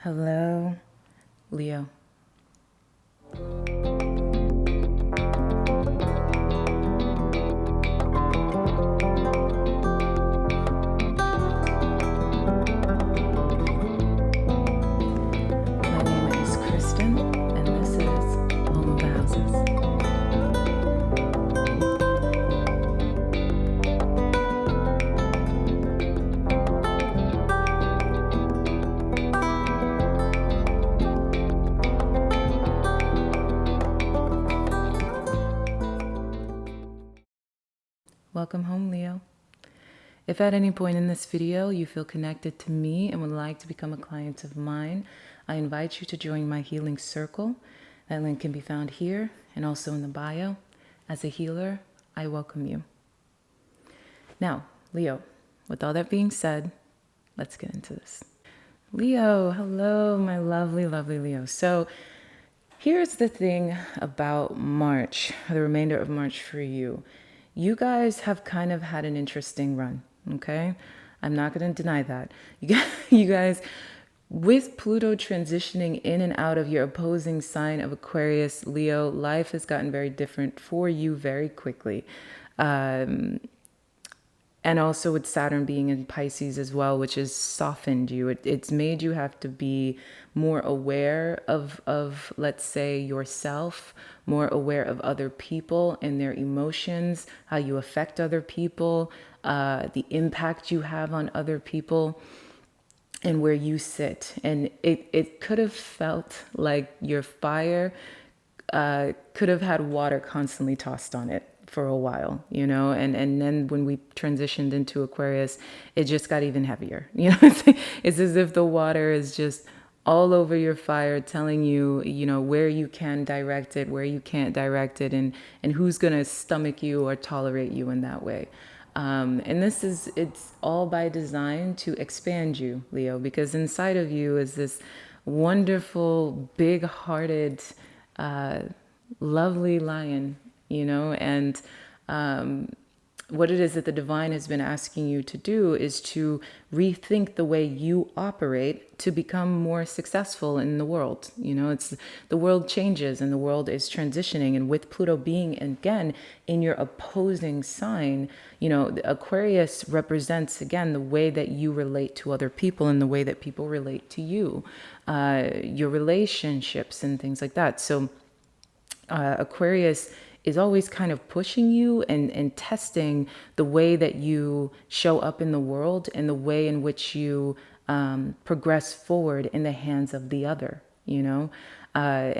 Hello, Leo. My name is Kristen, and this is Home of the Houses. Welcome home, Leo. If at any point in this video you feel connected to me and would like to become a client of mine, I invite you to join my healing circle. That link can be found here and also in the bio. As a healer, I welcome you. Now, Leo, with all that being said, let's get into this. Leo, hello, my lovely, lovely Leo. So here's the thing about March, the remainder of March for you. You guys have kind of had an interesting run, okay? I'm not going to deny that. You guys, with Pluto transitioning in and out of your opposing sign of Aquarius, Leo, life has gotten very different for you very quickly. And also with Saturn being in Pisces as well, which has softened you. It's made you have to be more aware of, let's say, yourself, more aware of other people and their emotions, how you affect other people, the impact you have on other people, and where you sit. And it could have felt like your fire could have had water constantly tossed on it for a while, and then when we transitioned into Aquarius, it just got even heavier. It's as if the water is just all over your fire, telling you, where you can direct it, where you can't direct it, and who's going to stomach you or tolerate you in that way. And it's all by design to expand you, Leo, because inside of you is this wonderful, big-hearted, lovely lion, and what it is that the divine has been asking you to do is to rethink the way you operate to become more successful in the world. It's the world changes and the world is transitioning, and with Pluto being again in your opposing sign, Aquarius represents again the way that you relate to other people and the way that people relate to you, your relationships and things like that. So Aquarius is always kind of pushing you and testing the way that you show up in the world and the way in which you progress forward in the hands of the other, and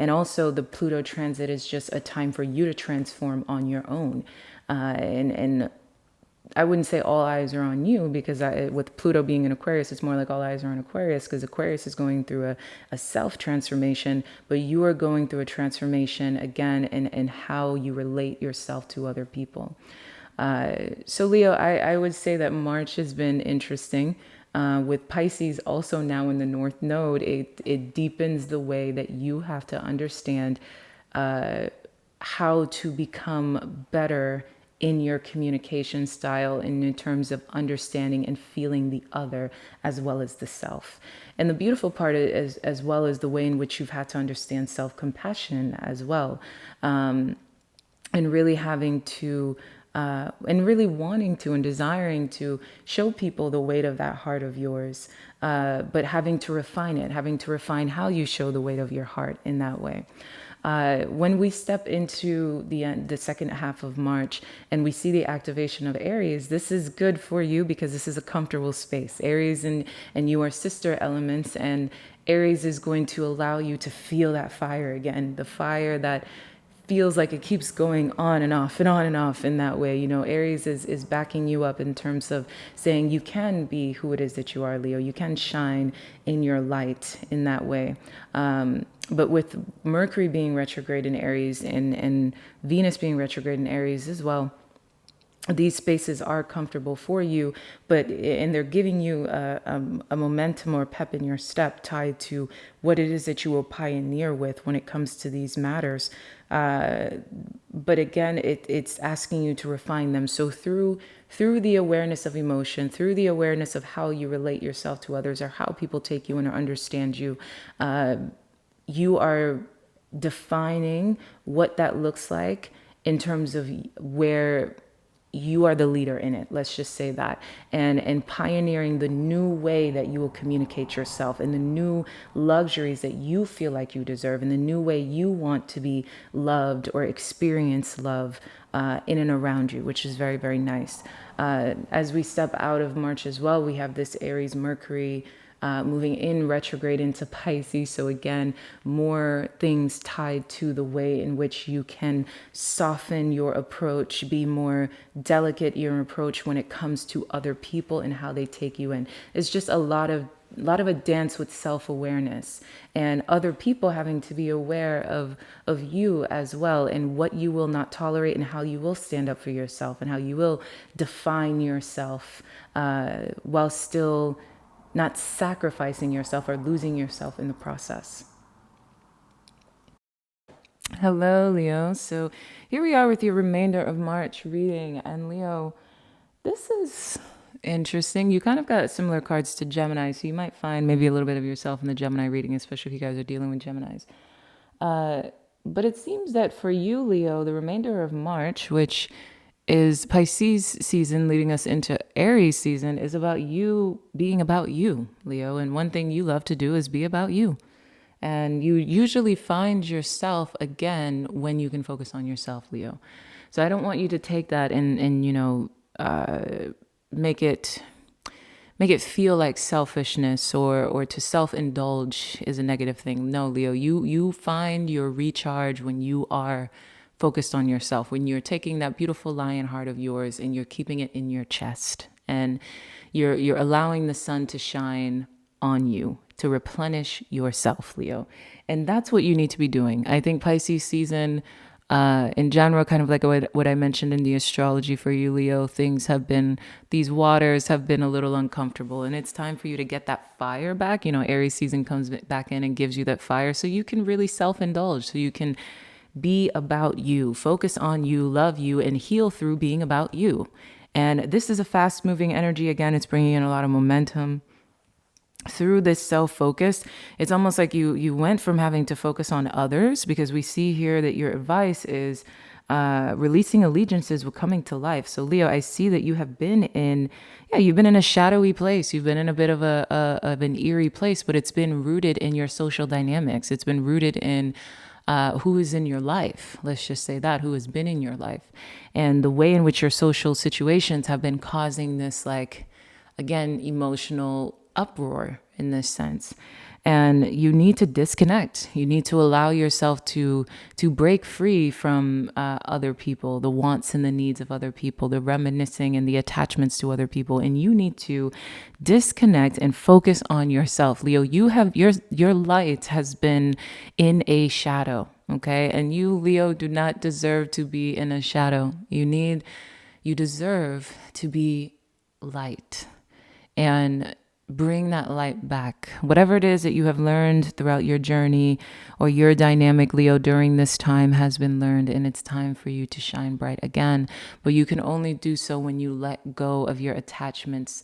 also the Pluto transit is just a time for you to transform on your own. And I wouldn't say all eyes are on you, because with Pluto being in Aquarius, it's more like all eyes are on Aquarius, because Aquarius is going through a self-transformation, but you are going through a transformation again in how you relate yourself to other people. So Leo, I would say that March has been interesting. With Pisces also now in the North Node, it deepens the way that you have to understand how to become better in your communication style and in terms of understanding and feeling the other as well as the self. And the beautiful part is as well as the way in which you've had to understand self-compassion as well, and really having to and really wanting to and desiring to show people the weight of that heart of yours, but having to refine how you show the weight of your heart in that way. When we step into the second half of March and we see the activation of Aries, this is good for you because this is a comfortable space. Aries and you are sister elements, and Aries is going to allow you to feel that fire again, the fire that feels like it keeps going on and off and on and off in that way. Aries is backing you up in terms of saying you can be who it is that you are, Leo. You can shine in your light in that way. But with Mercury being retrograde in Aries and Venus being retrograde in Aries as well, these spaces are comfortable for you, and they're giving you a momentum or pep in your step tied to what it is that you will pioneer with when it comes to these matters. But again, it's asking you to refine them. So through the awareness of emotion, through the awareness of how you relate yourself to others, or how people take you and understand you, you are defining what that looks like in terms of where you are the leader in it, let's just say that, and pioneering the new way that you will communicate yourself, and the new luxuries that you feel like you deserve, and the new way you want to be loved or experience love in and around you, which is very, very nice. As we step out of March as well, we have this Aries Mercury moving in retrograde into Pisces. So again, more things tied to the way in which you can soften your approach, be more delicate in your approach when it comes to other people and how they take you in. It's just a lot of a dance with self-awareness, and other people having to be aware of you as well, and what you will not tolerate, and how you will stand up for yourself, and how you will define yourself while still not sacrificing yourself or losing yourself in the process. Hello, Leo. So here we are with your remainder of March reading. And Leo, this is interesting. You kind of got similar cards to Gemini, so you might find maybe a little bit of yourself in the Gemini reading, especially if you guys are dealing with Geminis. But it seems that for you, Leo, the remainder of March, which is Pisces season leading us into Aries season, is about you being about you, Leo. And one thing you love to do is be about you. And you usually find yourself again when you can focus on yourself, Leo. So I don't want you to take that and make it feel like selfishness or to self-indulge is a negative thing. No, Leo, you find your recharge when you are focused on yourself, when you're taking that beautiful lion heart of yours and you're keeping it in your chest, and you're allowing the sun to shine on you to replenish yourself, Leo. And that's what you need to be doing. I think Pisces season in general, kind of like what I mentioned in the astrology for you, Leo, these waters have been a little uncomfortable, and it's time for you to get that fire back. Aries season comes back in and gives you that fire so you can really self-indulge, so you can be about you, focus on you, love you, and heal through being about you. And this is a fast moving energy. Again, it's bringing in a lot of momentum. Through this self-focus, it's almost like you went from having to focus on others, because we see here that your advice is releasing allegiances with coming to life. So Leo, I see that you've been in a shadowy place. You've been in a bit of an eerie place, but it's been rooted in your social dynamics. It's been rooted in who is in your life. Let's just say that, who has been in your life, and the way in which your social situations have been causing this, again, emotional uproar in this sense. And you need to disconnect. You need to allow yourself to break free from other people, the wants and the needs of other people, the reminiscing and the attachments to other people. And you need to disconnect and focus on yourself. Leo, you have your light has been in a shadow, okay? And you, Leo, do not deserve to be in a shadow. You deserve to be light. And bring that light back. Whatever it is that you have learned throughout your journey or your dynamic, Leo, during this time has been learned, and it's time for you to shine bright again. But you can only do so when you let go of your attachments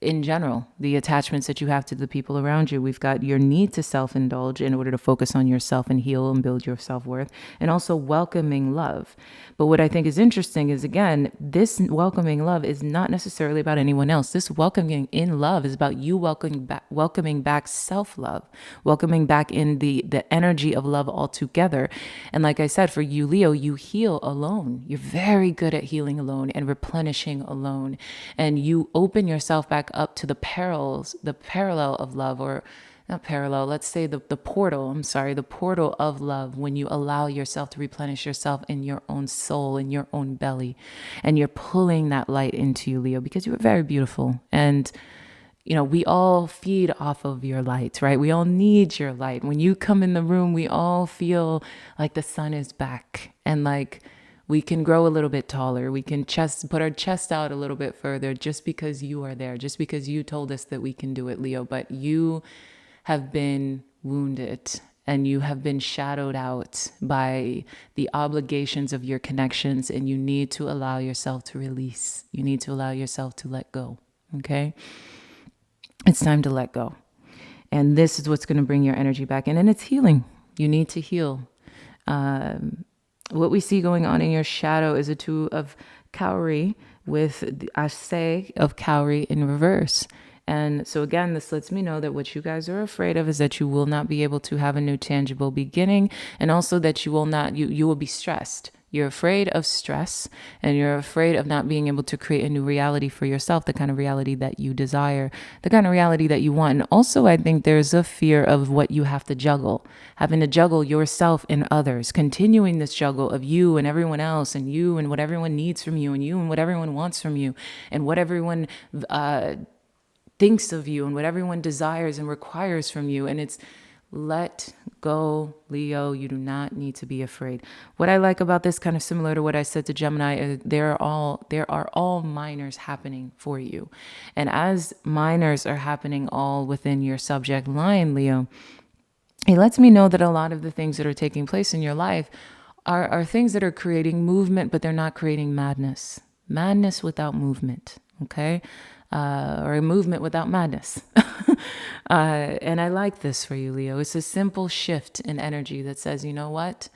in general, the attachments that you have to the people around you. We've got your need to self-indulge in order to focus on yourself and heal and build your self-worth, and also welcoming love. But what I think is interesting is, again, this welcoming love is not necessarily about anyone else. This welcoming in love is about you welcoming back self-love, welcoming back in the energy of love altogether. And like I said, for you, Leo, you heal alone. You're very good at healing alone and replenishing alone. And you open yourself back up to the parallel of love, or not parallel, let's say the portal of love, when you allow yourself to replenish yourself in your own soul, in your own belly, and you're pulling that light into you, Leo, because you are very beautiful. And we all feed off of your light, right? We all need your light. When you come in the room, we all feel like the sun is back, and like We can grow a little bit taller. We can put our chest out a little bit further just because you are there, just because you told us that we can do it, Leo. But you have been wounded and you have been shadowed out by the obligations of your connections, and you need to allow yourself to release. You need to allow yourself to let go. Okay? It's time to let go. And this is what's going to bring your energy back in. And it's healing. You need to heal. What we see going on in your shadow is a two of cowrie with the ace of cowrie in reverse. And so again, this lets me know that what you guys are afraid of is that you will not be able to have a new tangible beginning, and also that you will not, you will be stressed. You're afraid of stress, and you're afraid of not being able to create a new reality for yourself, the kind of reality that you desire, the kind of reality that you want. And also, I think there's a fear of what you have to juggle, having to juggle yourself and others, continuing this juggle of you and everyone else, and you and what everyone needs from you, and you and what everyone wants from you, and what everyone thinks of you, and what everyone desires and requires from you. And it's let go, Leo. You do not need to be afraid. What I like about this, kind of similar to what I said to Gemini, there are all minors happening for you. And as minors are happening all within your subject line, Leo, it lets me know that a lot of the things that are taking place in your life are things that are creating movement, but they're not creating madness. Madness without movement, okay? Or a movement without madness. And I like this for you, Leo. It's a simple shift in energy that says, you know what?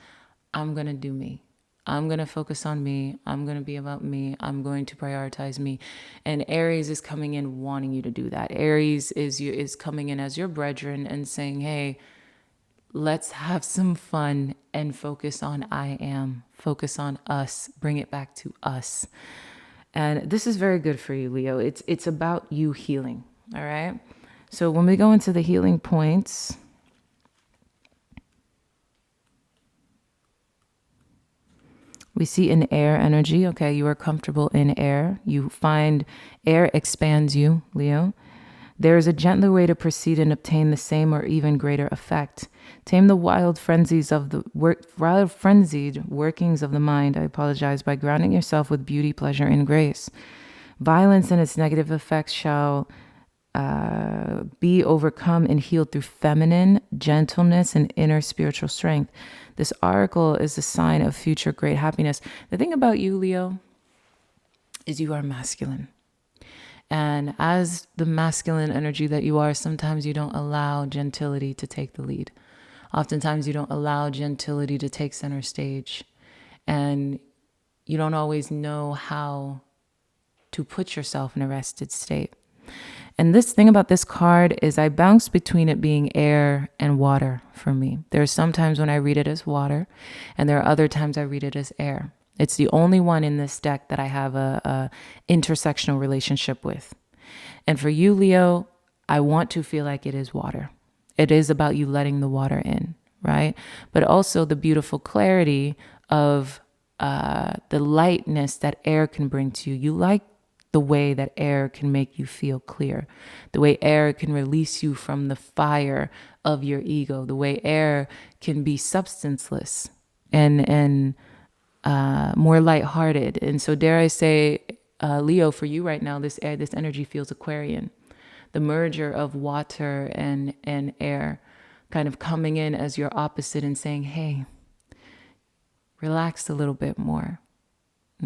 I'm going to do me. I'm going to focus on me. I'm going to be about me. I'm going to prioritize me. And Aries is coming in wanting you to do that. Aries is coming in as your brethren and saying, hey, let's have some fun and focus on I am. Focus on us. Bring it back to us. And this is very good for you, Leo. It's about you healing, all right? So when we go into the healing points, we see an air energy. Okay, you are comfortable in air. You find air expands you, Leo. There is a gentler way to proceed and obtain the same or even greater effect. Tame the wild frenzied workings of the mind, by grounding yourself with beauty, pleasure, and grace. Violence and its negative effects shall be overcome and healed through feminine gentleness and inner spiritual strength. This oracle is a sign of future great happiness. The thing about you, Leo, is you are masculine. And as the masculine energy that you are, sometimes you don't allow gentility to take the lead. Oftentimes you don't allow gentility to take center stage. And you don't always know how to put yourself in a rested state. And this thing about this card is I bounce between it being air and water for me. There are some times when I read it as water, and there are other times I read it as air. It's the only one in this deck that I have a intersectional relationship with. And for you, Leo, I want to feel like it is water. It is about you letting the water in, right? But also the beautiful clarity of the lightness that air can bring to you. You like the way that air can make you feel clear, the way air can release you from the fire of your ego, the way air can be substanceless and more lighthearted. And so dare I say, Leo, for you right now, this energy feels Aquarian. The merger of water and air kind of coming in as your opposite and saying, hey, relax a little bit more.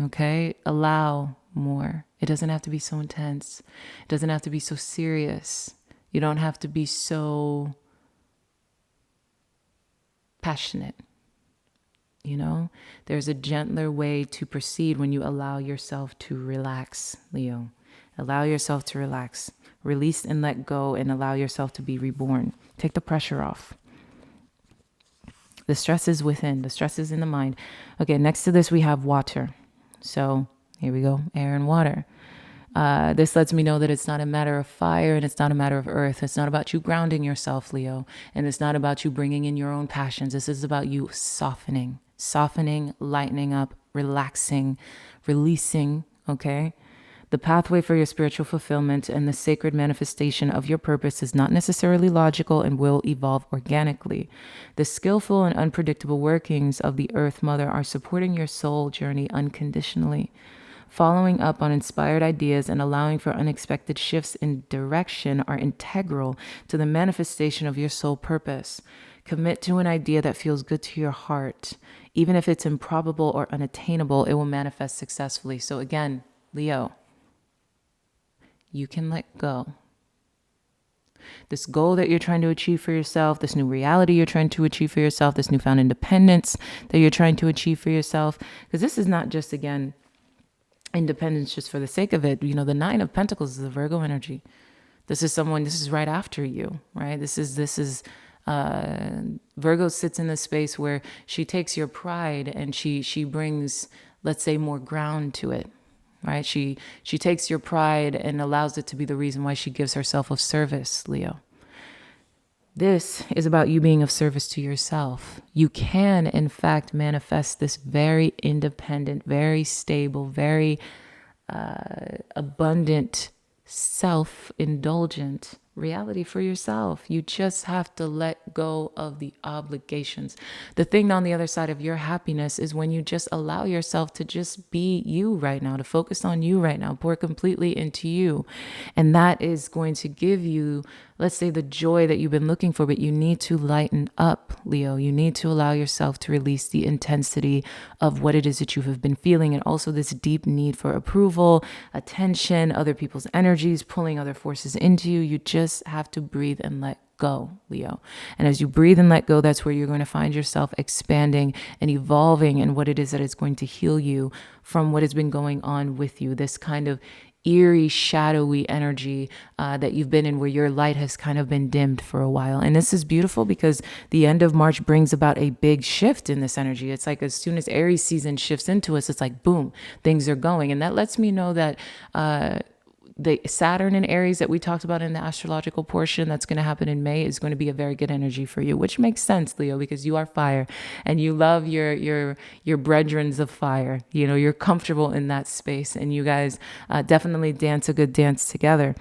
Okay? Allow more. It doesn't have to be so intense. It doesn't have to be so serious. You don't have to be so passionate. You know, there's a gentler way to proceed when you allow yourself to relax, Leo. Allow yourself to relax. Release and let go and allow yourself to be reborn. Take the pressure off. The stress is within. The stress is in the mind. Okay, next to this we have water. So here we go, air and water. This lets me know that it's not a matter of fire and it's not a matter of earth. It's not about you grounding yourself, Leo. And it's not about you bringing in your own passions. This is about you softening, lightening up, relaxing, releasing, okay? The pathway for your spiritual fulfillment and the sacred manifestation of your purpose is not necessarily logical and will evolve organically. The skillful and unpredictable workings of the Earth Mother are supporting your soul journey unconditionally. Following up on inspired ideas and allowing for unexpected shifts in direction are integral to the manifestation of your soul purpose. Commit to an idea that feels good to your heart. Even if it's improbable or unattainable, it will manifest successfully. So again, Leo, you can let go. This goal that you're trying to achieve for yourself, this new reality you're trying to achieve for yourself, this newfound independence that you're trying to achieve for yourself, because this is not just, again, independence just for the sake of it. You know, the Nine of Pentacles is the Virgo energy. This is right after you, right? Virgo sits in this space where she takes your pride and she brings, let's say, more ground to it, right? She takes your pride and allows it to be the reason why she gives herself of service, Leo. This is about you being of service to yourself. You can, in fact, manifest this very independent, very stable, very abundant, self-indulgent reality for yourself. You just have to let go of the obligations. The thing on the other side of your happiness is when you just allow yourself to just be you right now, to focus on you right now, pour completely into you. And that is going to give you, let's say, the joy that you've been looking for, but you need to lighten up, Leo. You need to allow yourself to release the intensity of what it is that you have been feeling, and also this deep need for approval, attention, other people's energies, pulling other forces into you. You just have to breathe and let go, Leo. And as you breathe and let go, that's where you're going to find yourself expanding and evolving in what it is that is going to heal you from what has been going on with you. This kind of eerie, shadowy energy that you've been in, where your light has kind of been dimmed for a while. And this is beautiful because the end of March brings about a big shift in this energy. It's like as soon as Aries season shifts into us, it's like, boom, things are going. And that lets me know that the Saturn in Aries that we talked about in the astrological portion that's going to happen in May is going to be a very good energy for you, which makes sense, Leo, because you are fire and you love your brethrens of fire. You know, you're comfortable in that space, and you guys definitely dance a good dance together.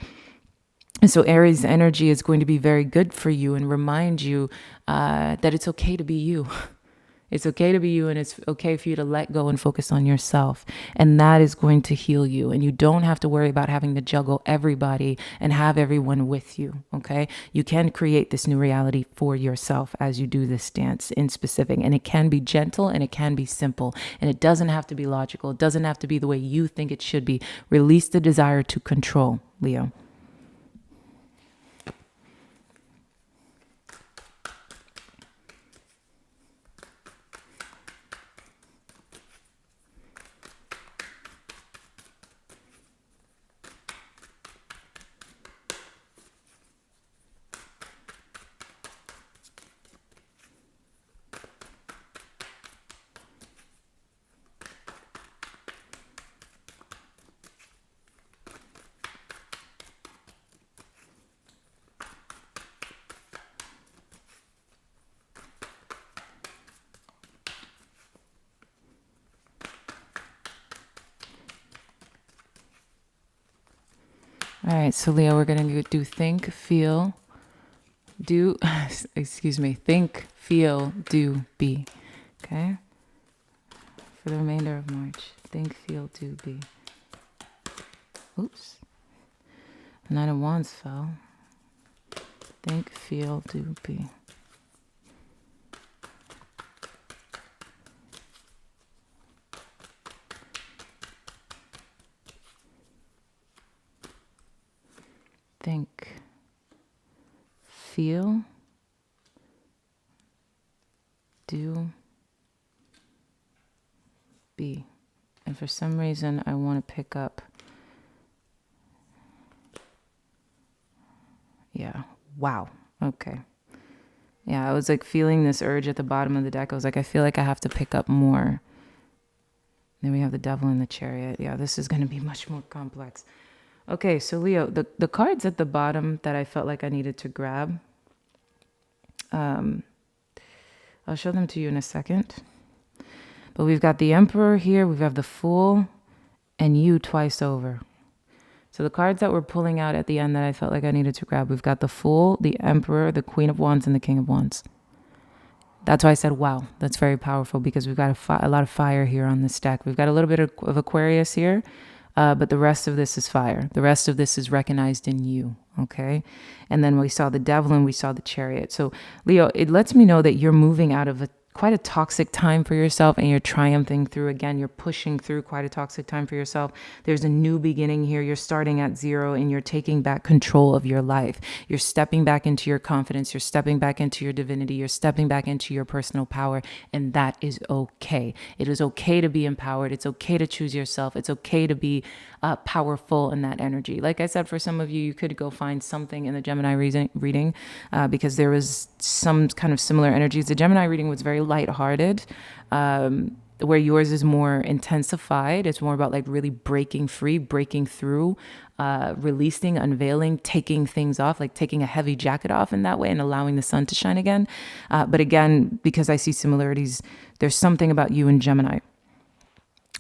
And so Aries energy is going to be very good for you and remind you that it's okay to be you. It's okay to be you, and it's okay for you to let go and focus on yourself. And that is going to heal you. And you don't have to worry about having to juggle everybody and have everyone with you, okay? You can create this new reality for yourself as you do this dance in specific. And it can be gentle and it can be simple. And it doesn't have to be logical. It doesn't have to be the way you think it should be. Release the desire to control, Leo. All right, so Leo, we're going to do think, feel, do, think, feel, do, be. Okay? For the remainder of March. Think, feel, do, be. Oops. The Nine of Wands fell. Think, feel, do, be. Think, feel, do, be. And for some reason, I want to pick up. Yeah. Wow. Okay. Yeah, I was like feeling this urge at the bottom of the deck. I was like, I feel like I have to pick up more. Then we have the Devil in the Chariot. Yeah, this is going to be much more complex. Okay, so Leo, the cards at the bottom that I felt like I needed to grab, I'll show them to you in a second. But we've got the Emperor here, we have the Fool, and you twice over. So the cards that we're pulling out at the end that I felt like I needed to grab, we've got the Fool, the Emperor, the Queen of Wands, and the King of Wands. That's why I said, wow, that's very powerful, because we've got a lot of fire here on this deck. We've got a little bit of Aquarius here, but the rest of this is fire. The rest of this is recognized in you, okay? And then we saw the Devil and we saw the Chariot. So Leo, it lets me know that you're moving out of quite a toxic time for yourself, and you're triumphing through. Again, you're pushing through quite a toxic time for yourself. There's a new beginning here. You're starting at zero and you're taking back control of your life. You're stepping back into your confidence. You're stepping back into your divinity. You're stepping back into your personal power. And that is okay. It is okay to be empowered. It's okay to choose yourself. It's okay to be powerful in that energy. Like I said, for some of you, you could go find something in the Gemini reading because there was some kind of similar energies. The Gemini reading was very lighthearted, where yours is more intensified. It's more about like really breaking free, breaking through, releasing, unveiling, taking things off, like taking a heavy jacket off in that way and allowing the sun to shine again. But again, because I see similarities, there's something about you and Gemini.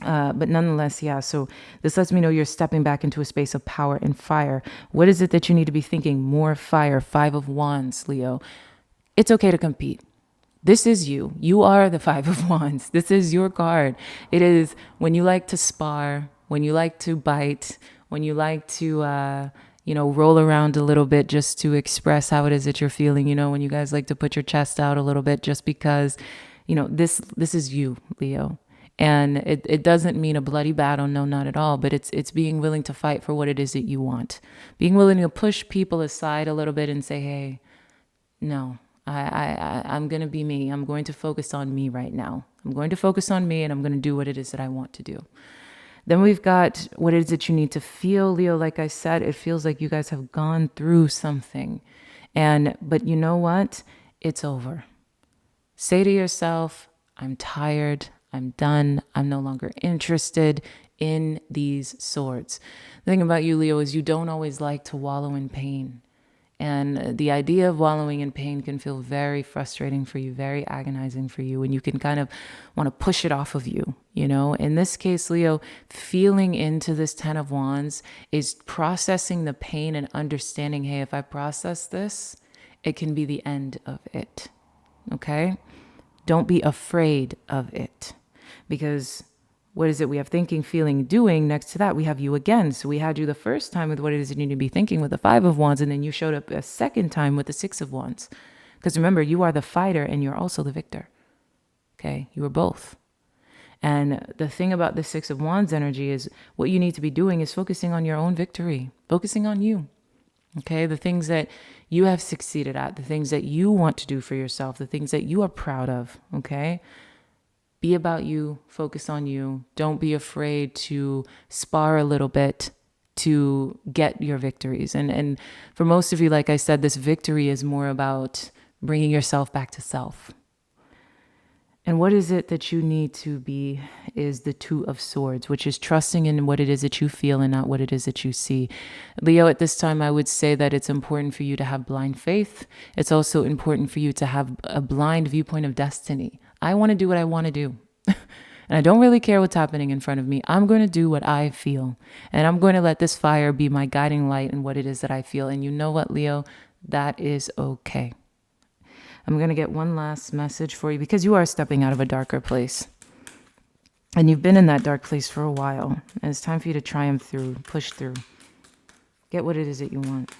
But nonetheless, yeah, so this lets me know you're stepping back into a space of power and fire. What is it that you need to be thinking? More fire. 5 of Wands, Leo. It's okay to compete. This is you. You are the 5 of Wands. This is your card. It is when you like to spar, when you like to bite, when you like to, roll around a little bit just to express how it is that you're feeling. When you guys like to put your chest out a little bit just because, this is you, Leo. And it doesn't mean a bloody battle, no, not at all. But it's being willing to fight for what it is that you want. Being willing to push people aside a little bit and say, hey, no, I'm going to be me. I'm going to focus on me right now. I'm going to focus on me, and I'm going to do what it is that I want to do. Then we've got what it is that you need to feel, Leo. Like I said, it feels like you guys have gone through something. But you know what? It's over. Say to yourself, I'm tired. I'm done. I'm no longer interested in these swords. The thing about you, Leo, is you don't always like to wallow in pain. And the idea of wallowing in pain can feel very frustrating for you, very agonizing for you. And you can kind of want to push it off of you, In this case, Leo, feeling into this 10 of Wands is processing the pain and understanding, hey, if I process this, it can be the end of it. Okay? Don't be afraid of it, because what is it? We have thinking, feeling, doing. Next to that, we have you again. So we had you the first time with what it is you need to be thinking with the 5 of Wands, and then you showed up a second time with the 6 of Wands. Because remember, you are the fighter and you're also the victor. Okay? You are both. And the thing about the 6 of Wands energy is what you need to be doing is focusing on your own victory, focusing on you. Okay, the things that you have succeeded at, the things that you want to do for yourself, the things that you are proud of, okay? Be about you, focus on you. Don't be afraid to spar a little bit to get your victories. And for most of you, like I said, this victory is more about bringing yourself back to self. And what is it that you need to be is the 2 of Swords, which is trusting in what it is that you feel and not what it is that you see. Leo, at this time, I would say that it's important for you to have blind faith. It's also important for you to have a blind viewpoint of destiny. I want to do what I want to do. And I don't really care what's happening in front of me. I'm going to do what I feel. And I'm going to let this fire be my guiding light in what it is that I feel. And you know what, Leo? That is okay. I'm going to get one last message for you because you are stepping out of a darker place. And you've been in that dark place for a while. And it's time for you to triumph through, push through. Get what it is that you want.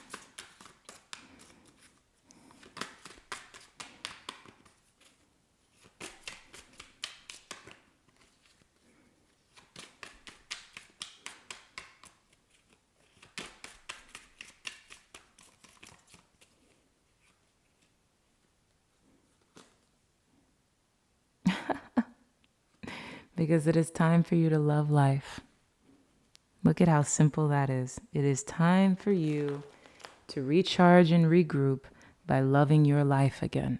Because it is time for you to love life. Look at how simple that is. It is time for you to recharge and regroup by loving your life again.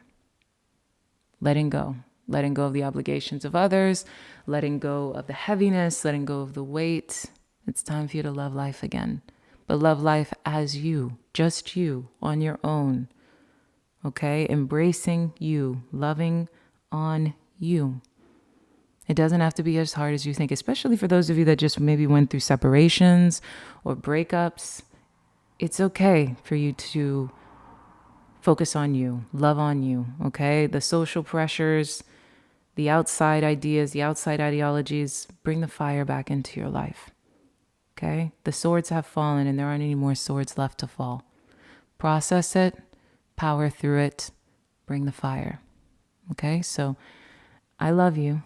Letting go of the obligations of others, letting go of the heaviness, letting go of the weight. It's time for you to love life again. But love life as you, just you, on your own. Okay? Embracing you, loving on you. It doesn't have to be as hard as you think, especially for those of you that just maybe went through separations or breakups. It's okay for you to focus on you, love on you, okay? The social pressures, the outside ideas, the outside ideologies, bring the fire back into your life, okay? The swords have fallen and there aren't any more swords left to fall. Process it, power through it, bring the fire, okay? So I love you.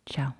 Ciao.